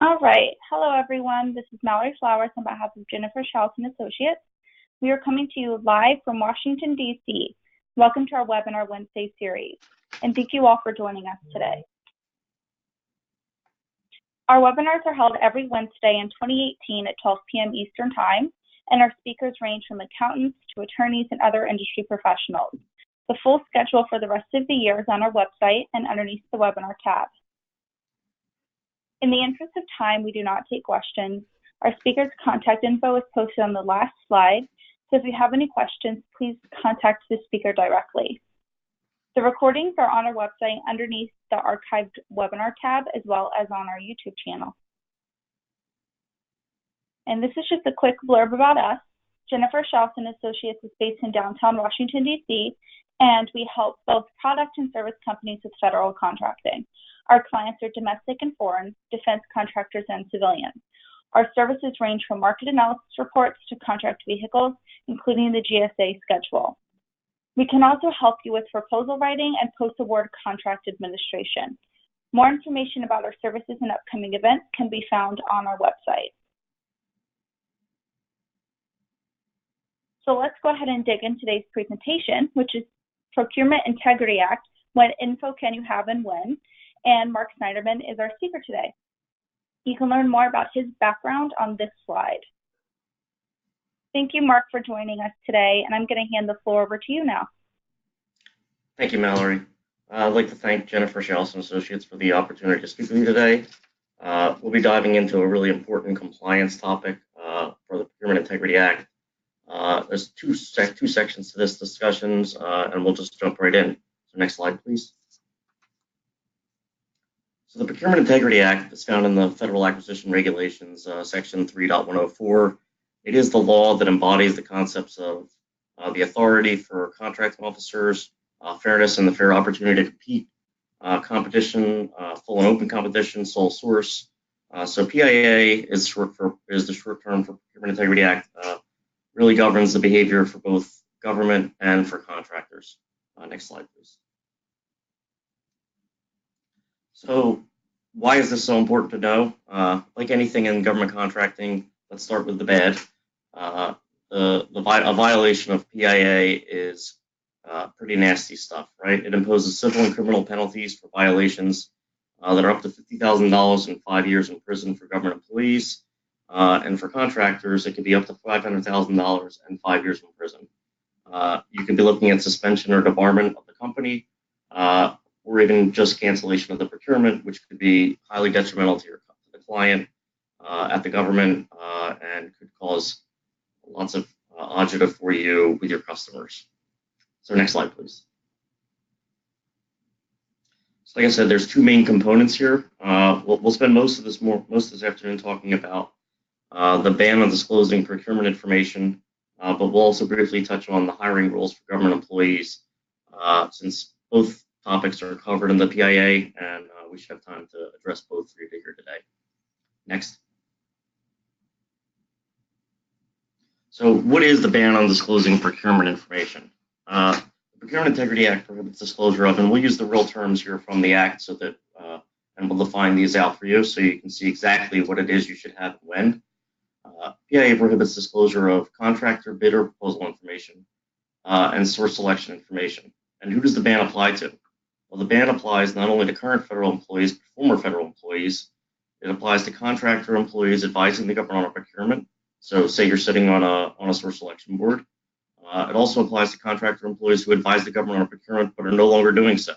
All right. Hello, everyone. This is Mallory Flowers on behalf of Jennifer Shelton Associates. We are coming to you live from Washington, D.C. Welcome to our webinar Wednesday series, and thank you all for joining us today. Our webinars are held every Wednesday in 2018 at 12 p.m. Eastern Time, and our speakers range from accountants to attorneys and other industry professionals. The full schedule for the rest of the year is on our website and underneath the webinar tab. In the interest of time, we do not take questions. Our speaker's contact info is posted on the last slide, so if you have any questions, please contact the speaker directly. The recordings are on our website underneath the archived webinar tab, as well as on our YouTube channel. And this is just a quick blurb about us. Jennifer Shelton Associates is based in downtown Washington, D.C., and we help both product and service companies with federal contracting. Our clients are domestic and foreign, defense contractors, and civilians. Our services range from market analysis reports to contract vehicles, including the GSA schedule. We can also help you with proposal writing and post-award contract administration. More information about our services and upcoming events can be found on our website. So let's go ahead and dig into today's presentation, which is Procurement Integrity Act, What Info Can You Have and When? And Mark Snyderman is our speaker today. You can learn more about his background on this slide. Thank you, Mark, for joining us today, and I'm going to hand the floor over to you now. Thank you, Mallory. I'd like to thank Jennifer Shelton Associates for the opportunity to speak with you today. We'll be diving into a really important compliance topic for the Procurement Integrity Act. There's two sections to this discussion, and we'll just jump right in. So next slide, please. So the Procurement Integrity Act is found in the Federal Acquisition Regulations, Section 3.104. It is the law that embodies the concepts of the authority for contracting officers, fairness and the fair opportunity to compete, competition, full and open competition, sole source. So PIA is the short term for Procurement Integrity Act. Really governs the behavior for both government and for contractors. Next slide, please. So why is this so important to know? Like anything in government contracting, let's start with the bad. A violation of PIA is pretty nasty stuff, right? It imposes civil and criminal penalties for violations that are up to $50,000 and 5 years in prison for government employees. And for contractors, it could be up to $500,000 and 5 years in prison. You could be looking at suspension or debarment of the company, or even just cancellation of the procurement, which could be highly detrimental to the client, at the government, and could cause lots of agita for you with your customers. So next slide, please. So like I said, there's two main components here. We'll spend most of this afternoon talking about the ban on disclosing procurement information, but we'll also briefly touch on the hiring rules for government employees, since both topics are covered in the PIA, and we should have time to address both for you here today. Next. So what is the ban on disclosing procurement information? The Procurement Integrity Act prohibits disclosure of, and we'll use the real terms here from the Act so that, and we'll define these out for you so you can see exactly what it is you should have and when. PIA prohibits disclosure of contractor, bid, or proposal information, and source selection information. And who does the ban apply to? Well, the ban applies not only to current federal employees, but former federal employees. It applies to contractor employees advising the government on a procurement. So say you're sitting on a source selection board. It also applies to contractor employees who advise the government on a procurement but are no longer doing so.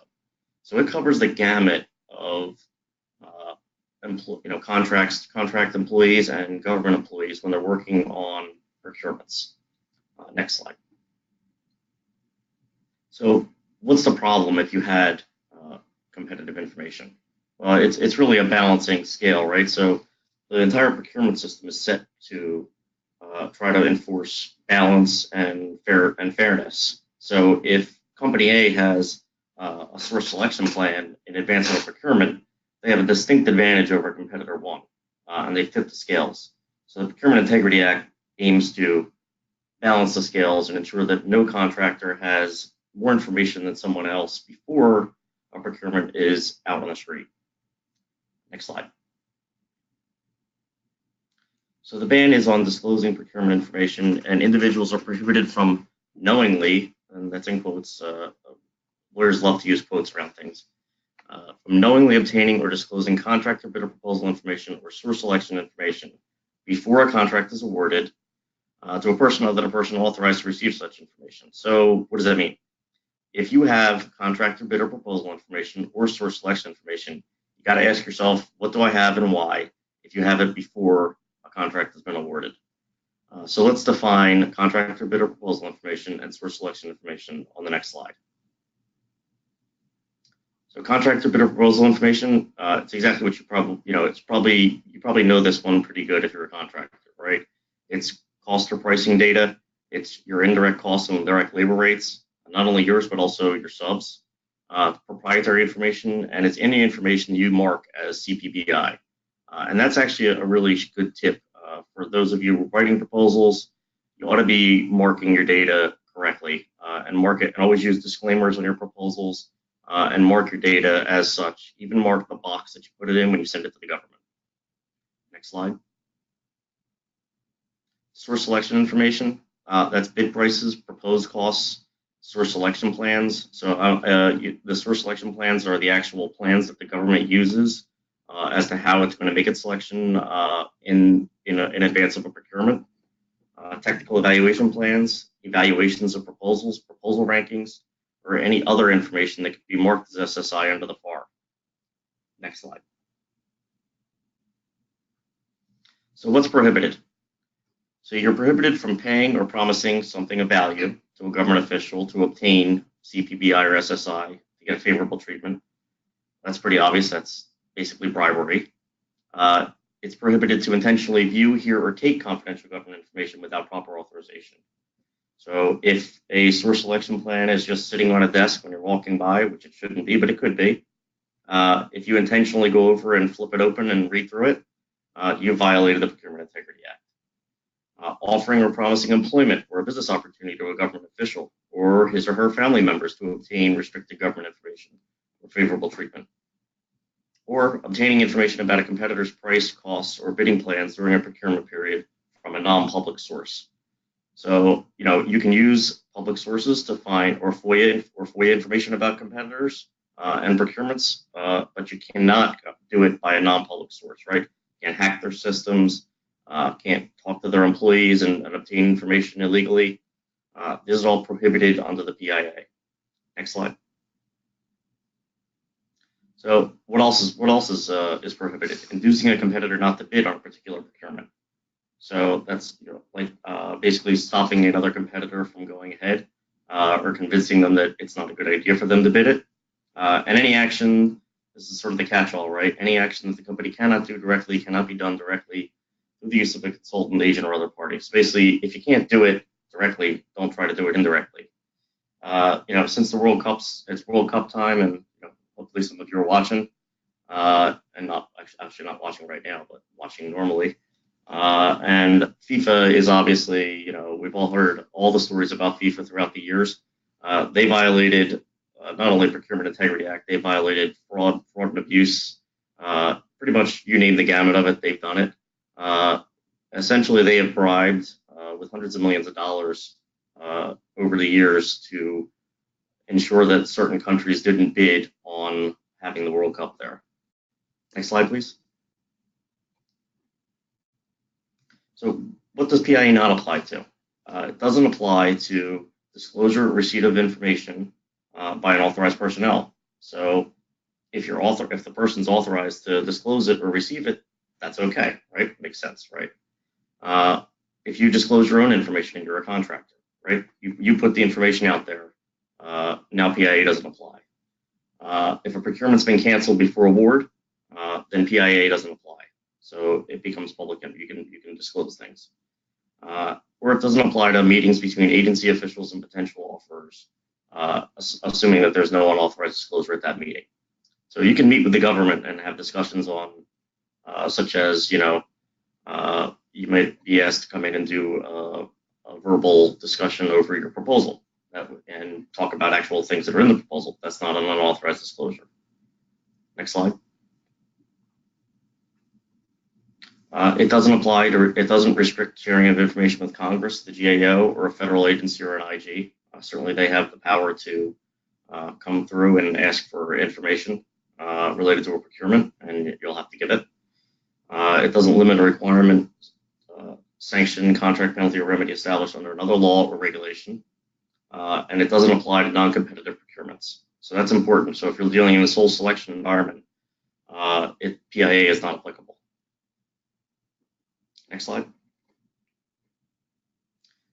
So it covers the gamut of contract employees and government employees when they're working on procurements. Next slide. So what's the problem if you had competitive information? Well, it's really a balancing scale, right? So the entire procurement system is set to try to enforce balance and fairness. So if Company A has a source selection plan in advance of a procurement, they have a distinct advantage over competitor one, and they tip the scales. So the Procurement Integrity Act aims to balance the scales and ensure that no contractor has more information than someone else before a procurement is out on the street. Next slide. So the ban is on disclosing procurement information, and individuals are prohibited from knowingly, and that's in quotes, lawyers love to use quotes around things, from knowingly obtaining or disclosing contract or bidder proposal information or source selection information before a contract is awarded to a person other than a person authorized to receive such information. So what does that mean? If you have contract or bidder proposal information or source selection information, you got to ask yourself, what do I have and why, if you have it before a contract has been awarded. So let's define contract or bidder proposal information and source selection information on the next slide. So contract or bidder proposal information, it's exactly what you probably, you probably know this one pretty good if you're a contractor, right? It's cost or pricing data. It's your indirect costs and direct labor rates, not only yours, but also your subs, proprietary information, and it's any information you mark as CPBI. And that's actually a really good tip for those of you writing proposals. You ought to be marking your data correctly and mark it, and always use disclaimers on your proposals and mark your data as such. Even mark the box that you put it in when you send it to the government. Next slide. Source selection information, that's bid prices, proposed costs, source selection plans. So the source selection plans are the actual plans that the government uses as to how it's going to make its selection in advance of a procurement. Technical evaluation plans, evaluations of proposals, proposal rankings, or any other information that could be marked as SSI under the FAR. Next slide. So what's prohibited? So you're prohibited from paying or promising something of value to a government official to obtain CPBI or SSI to get favorable treatment. That's pretty obvious. That's basically bribery. It's prohibited to intentionally view, hear, or take confidential government information without proper authorization. So if a source selection plan is just sitting on a desk when you're walking by, which it shouldn't be, but it could be, if you intentionally go over and flip it open and read through it, you violated the Procurement Integrity Act. Offering or promising employment or a business opportunity to a government official or his or her family members to obtain restricted government information or favorable treatment. Or obtaining information about a competitor's price, costs, or bidding plans during a procurement period from a non-public source. So, you can use public sources to find or FOIA information about competitors and procurements, but you cannot do it by a non-public source, right? You can't hack their systems, can't talk to their employees and obtain information illegally. This is all prohibited under the PIA. Next slide. So what else is prohibited? Inducing a competitor not to bid on a particular procurement. So that's basically stopping another competitor from going ahead or convincing them that it's not a good idea for them to bid it. And any action, this is sort of the catch-all, right? Any action that the company cannot do directly cannot be done directly through the use of a consultant, agent, or other party. So basically, if you can't do it directly, don't try to do it indirectly. Since the World Cup's, it's World Cup time, and hopefully some of you are watching, and not watching right now, but watching normally. And FIFA is obviously, we've all heard all the stories about FIFA throughout the years. They violated not only Procurement Integrity Act, they violated fraud and abuse. Pretty much you name the gamut of it, they've done it. Essentially, they have bribed with hundreds of millions of dollars over the years to ensure that certain countries didn't bid on having the World Cup there. Next slide, please. So what does PIA not apply to? It doesn't apply to disclosure or receipt of information by an authorized personnel. So if the person's authorized to disclose it or receive it, that's okay, right? Makes sense, right? If you disclose your own information and you're a contractor, right? You put the information out there. Now PIA doesn't apply. If a procurement's been canceled before award, then PIA doesn't apply. So it becomes public and you can disclose things. Or it doesn't apply to meetings between agency officials and potential offerors, assuming that there's no unauthorized disclosure at that meeting. So you can meet with the government and have discussions on, such as, you might be asked to come in and do a verbal discussion over your proposal and talk about actual things that are in the proposal. That's not an unauthorized disclosure. Next slide. It doesn't apply to, it doesn't restrict sharing of information with Congress, the GAO, or a federal agency or an IG. Certainly, they have the power to come through and ask for information related to a procurement, and you'll have to give it. It doesn't limit a requirement, sanction, contract penalty, or remedy established under another law or regulation, and it doesn't apply to non-competitive procurements. So that's important. So if you're dealing in a sole selection environment, PIA is not applicable. Next slide.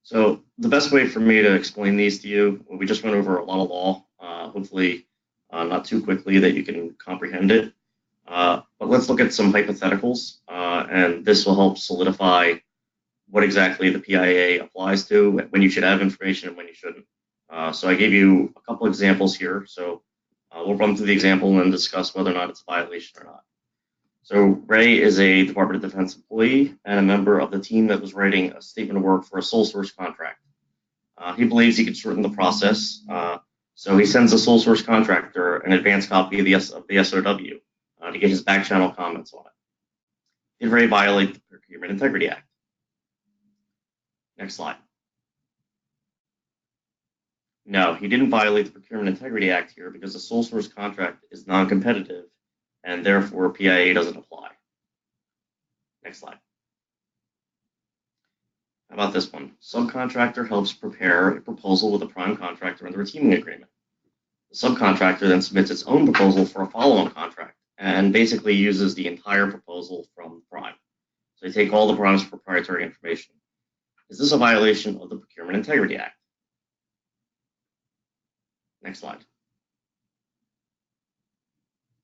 So the best way for me to explain these to you, we just went over a lot of law, hopefully not too quickly that you can comprehend it. But let's look at some hypotheticals, and this will help solidify what exactly the PIA applies to, when you should have information and when you shouldn't. So I gave you a couple examples here. So we'll run through the example and then discuss whether or not it's a violation or not. So Ray is a Department of Defense employee and a member of the team that was writing a statement of work for a sole source contract. He believes he could shorten the process, so he sends a sole source contractor an advance copy of the SOW to get his back channel comments on it. Did Ray violate the Procurement Integrity Act? Next slide. No, he didn't violate the Procurement Integrity Act here because the sole source contract is non-competitive and therefore PIA doesn't apply. Next slide. How about this one? Subcontractor helps prepare a proposal with a prime contractor under a teaming agreement. The subcontractor then submits its own proposal for a follow-on contract and basically uses the entire proposal from prime. So they take all the prime's proprietary information. Is this a violation of the Procurement Integrity Act? Next slide.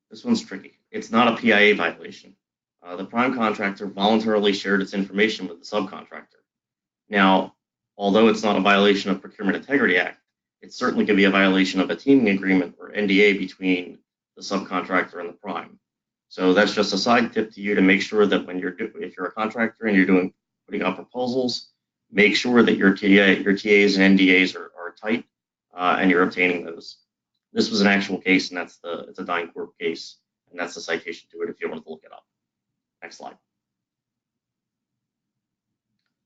This one's tricky. It's not a PIA violation. The prime contractor voluntarily shared its information with the subcontractor. Now, although it's not a violation of Procurement Integrity Act, it certainly could be a violation of a teaming agreement or NDA between the subcontractor and the prime. So that's just a side tip to you to make sure that when if you're a contractor and you're putting out proposals, make sure that your TAs and NDAs are tight and you're obtaining those. This was an actual case, and it's a DynCorp case, and that's the citation to it if you want to look it up. Next slide.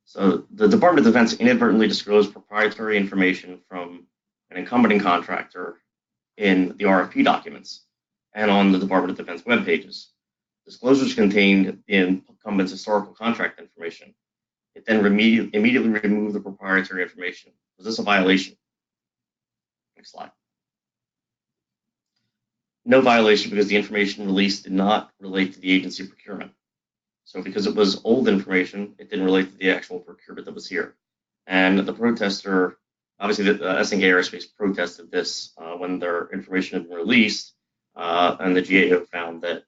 So the Department of Defense inadvertently disclosed proprietary information from an incumbent contractor in the RFP documents and on the Department of Defense web pages. Disclosures contained the incumbent's historical contract information. It then immediately removed the proprietary information. Was this a violation? Next slide. No violation because the information released did not relate to the agency procurement. So because it was old information, it didn't relate to the actual procurement that was here. And the protester, obviously the SNK Aerospace protested this when their information had been released, and the GAO found that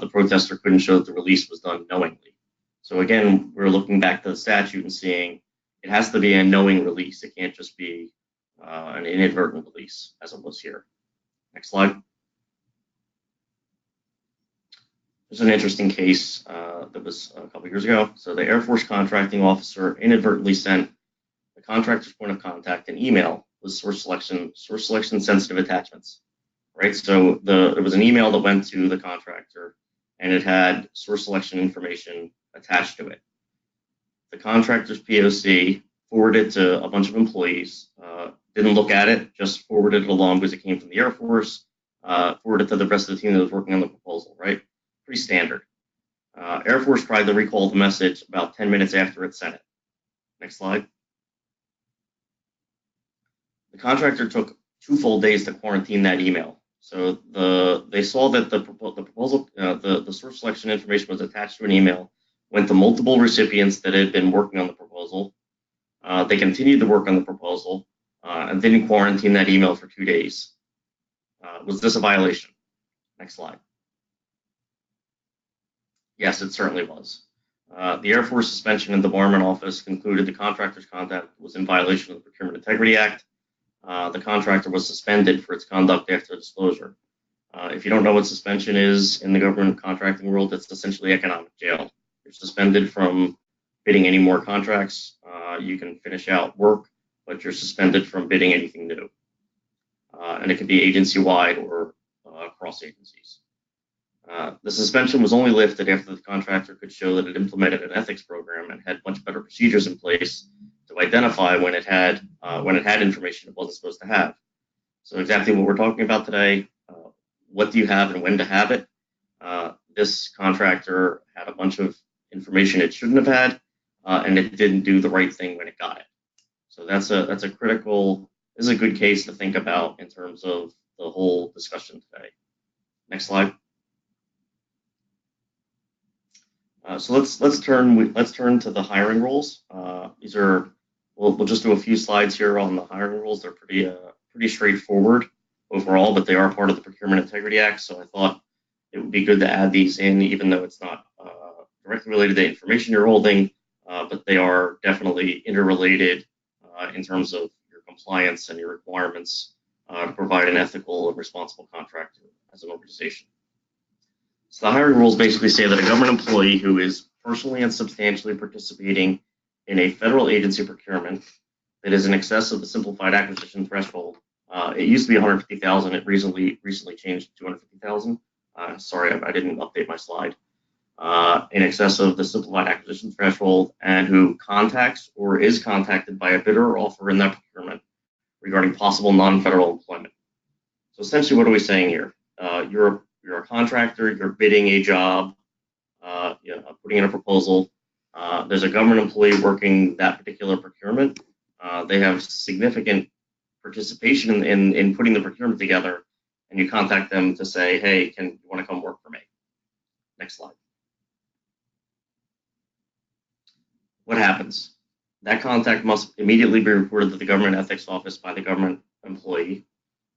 the protester couldn't show that the release was done knowingly. So again, we're looking back to the statute and seeing it has to be a knowing release. It can't just be an inadvertent release as it was here. Next slide. There's an interesting case that was a couple years ago. So the Air Force contracting officer inadvertently sent the contractor's point of contact an email with source selection sensitive attachments. Right. So it was an email that went to the contractor, and it had source selection information attached to it. The contractor's POC forwarded it to a bunch of employees. Didn't look at it, just forwarded it along because it came from the Air Force. Forwarded it to the rest of the team that was working on the proposal. Right. Pretty standard. Air Force tried to recall the message about 10 minutes after it sent it. Next slide. The contractor took 2 full days to quarantine that email. So they saw that the proposal, the source selection information was attached to an email, went to multiple recipients that had been working on the proposal. They continued to work on the proposal and didn't quarantine that email for 2 days. Was this a violation? Next slide. Yes, it certainly was. The Air Force Suspension and Debarment Office concluded the contractor's conduct was in violation of the Procurement Integrity Act. The contractor was suspended for its conduct after disclosure. If you don't know what suspension is in the government contracting world, it's essentially economic jail. You're suspended from bidding any more contracts. You can finish out work, but you're suspended from bidding anything new. And it could be agency-wide or across agencies. The suspension was only lifted after the contractor could show that it implemented an ethics program and had much better procedures in place to identify when it had information it wasn't supposed to have. So exactly what we're talking about today, what do you have and when to have it. This contractor had a bunch of information it shouldn't have had, and it didn't do the right thing when it got it. So that's a critical, this is a good case to think about in terms of the whole discussion today. Next slide. So let's turn to the hiring rules. These are we'll just do a few slides here on the hiring rules. They're pretty straightforward overall, but they are part of the Procurement Integrity Act. So I thought it would be good to add these in, even though it's not directly related to the information you're holding, but they are definitely interrelated in terms of your compliance and your requirements to provide an ethical and responsible contract as an organization. So the hiring rules basically say that a government employee who is personally and substantially participating in a federal agency procurement that is in excess of the simplified acquisition threshold. It used to be 150,000. It recently changed to 250,000. Sorry, I didn't update my slide. In excess of the simplified acquisition threshold, and who contacts or is contacted by a bidder or offer in that procurement regarding possible non-federal employment. So essentially, what are we saying here? You're a contractor. You're bidding a job. Putting in a proposal. There's a government employee working that particular procurement. They have significant participation in putting the procurement together, and you contact them to say, hey, you want to come work for me? Next slide. What happens? That contact must immediately be reported to the Government Ethics Office by the government employee,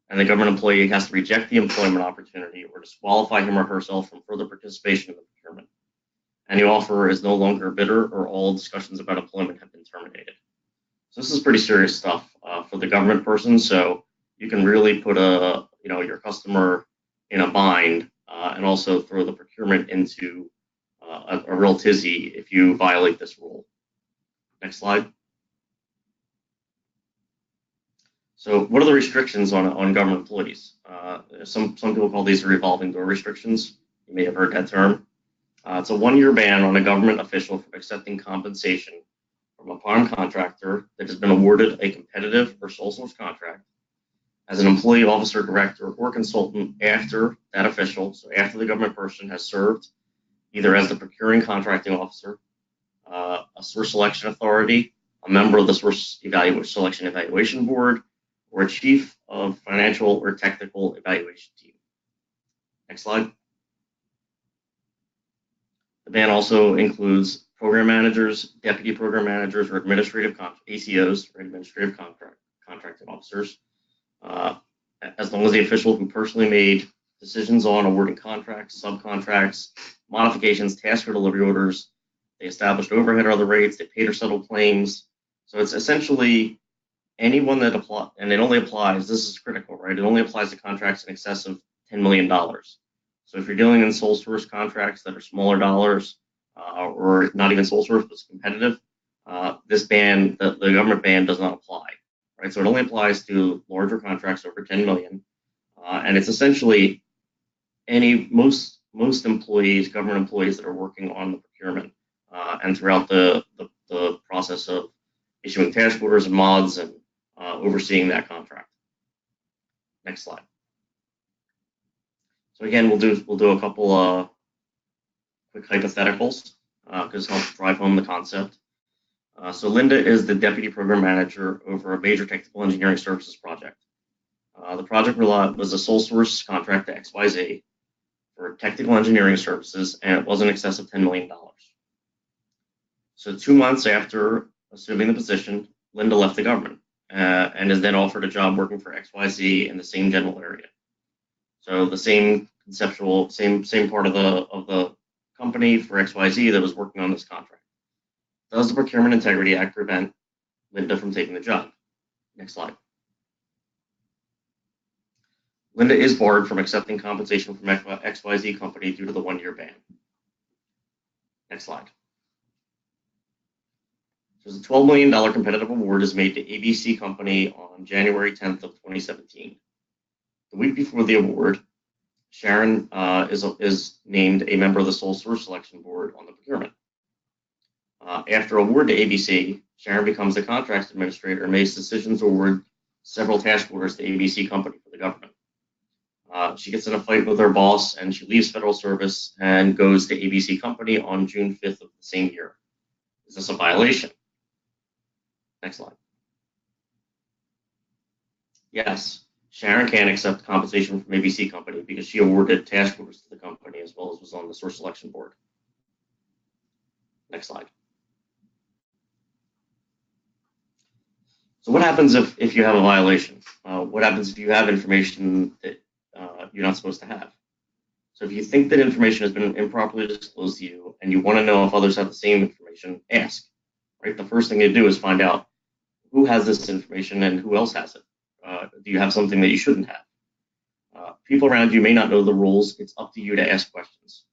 and the government employee has to reject the employment opportunity or disqualify him or herself from further participation in the procurement. Any offeror is no longer a bidder, or all discussions about employment have been terminated. So this is pretty serious stuff for the government person. So you can really put your customer in a bind and also throw the procurement into a real tizzy if you violate this rule. Next slide. So what are the restrictions on government employees? Some people call these revolving door restrictions. You may have heard that term. It's a 1-year ban on a government official from accepting compensation from a prime contractor that has been awarded a competitive or sole source contract as an employee, officer, director, or consultant after that official, so after the government person has served either as the procuring contracting officer, a source selection authority, a member of the source selection evaluation board, or a chief of financial or technical evaluation team. Next slide. The ban also includes program managers, deputy program managers, or administrative ACOs, or administrative contracting officers, as long as the official who personally made decisions on awarding contracts, subcontracts, modifications, task or delivery orders, they established overhead or other rates, they paid or settled claims. So it's essentially anyone that applies, and it only applies, this is critical, right? It only applies to contracts in excess of $10 million. So if you're dealing in sole source contracts that are smaller dollars, or not even sole source, but it's competitive, this ban, the government ban, does not apply, right? So it only applies to larger contracts over 10 million, and it's essentially most employees, government employees that are working on the procurement and throughout the process of issuing task orders and mods and overseeing that contract. Next slide. So again, we'll do a couple quick hypotheticals because it helps drive home the concept. So Linda is the deputy program manager over a major technical engineering services project. The project was a sole source contract to XYZ for technical engineering services, and it was in excess of $10 million. So 2 months after assuming the position, Linda left the government and is then offered a job working for XYZ in the same general area. So the same conceptual, same part of the company for XYZ that was working on this contract. Does the Procurement Integrity Act prevent Linda from taking the job? Next slide. Linda is barred from accepting compensation from XYZ company due to the 1-year ban. Next slide. So the $12 million competitive award is made to ABC Company on January 10th of 2017. The week before the award, Sharon is named a member of the sole source selection board on the procurement. After award to ABC, Sharon becomes the contracts administrator and makes decisions to award several task orders to ABC company for the government. She gets in a fight with her boss and she leaves federal service and goes to ABC company on June 5th of the same year. Is this a violation? Next slide. Yes, Sharon can accept compensation from ABC company because she awarded task orders to the company as well as was on the source selection board. Next slide. So what happens if you have a violation? What happens if you have information that you're not supposed to have? So if you think that information has been improperly disclosed to you and you want to know if others have the same information, ask. Right? The first thing to do is find out who has this information and who else has it. Do you have something that you shouldn't have? People around you may not know the rules. It's up to you to ask questions.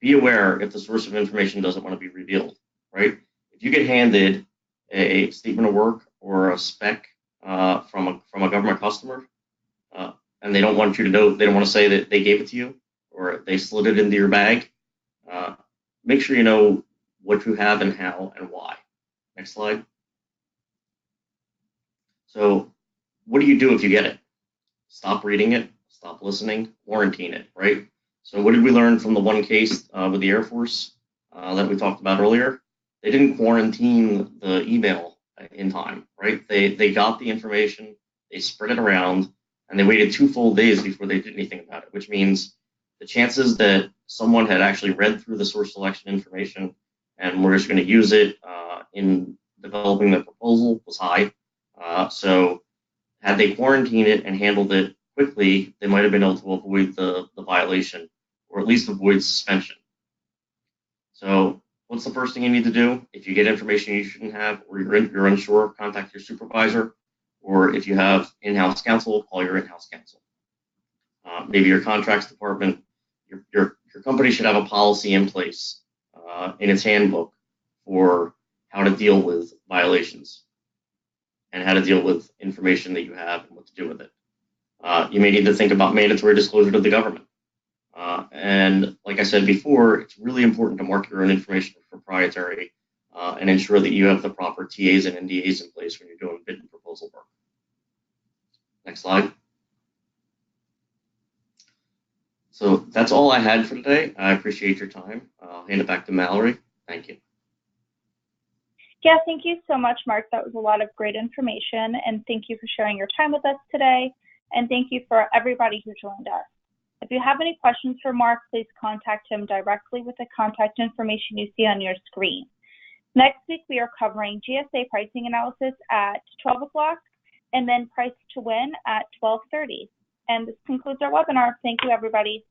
Be aware if the source of information doesn't want to be revealed, right? If you get handed a statement of work or a spec from a government customer, and they don't want you to know, they don't want to say that they gave it to you or they slid it into your bag, make sure you know what you have and how and why. Next slide. So what do you do if you get it? Stop reading it, stop listening, quarantine it, right? So what did we learn from the one case with the Air Force that we talked about earlier? They didn't quarantine the email in time, right? They got the information, they spread it around, and they waited 2 full days before they did anything about it, which means the chances that someone had actually read through the source selection information and were just going to use it in developing the proposal was high. So had they quarantined it and handled it quickly, they might have been able to avoid the violation or at least avoid suspension. So what's the first thing you need to do? If you get information you shouldn't have or you're unsure, contact your supervisor. Or if you have in-house counsel, call your in-house counsel. Maybe your contracts department, your company should have a policy in place in its handbook for how to deal with violations and how to deal with information that you have and what to do with it. You may need to think about mandatory disclosure to the government. And like I said before, it's really important to mark your own information as proprietary and ensure that you have the proper TAs and NDAs in place when you're doing bid and proposal work. Next slide. So that's all I had for today. I appreciate your time. I'll hand it back to Mallory. Thank you. Yeah, thank you so much, Mark. That was a lot of great information, and thank you for sharing your time with us today, and thank you for everybody who joined us. If you have any questions for Mark, please contact him directly with the contact information you see on your screen. Next week, we are covering GSA pricing analysis at 12 o'clock and then price to win at 12:30. And this concludes our webinar. Thank you, everybody.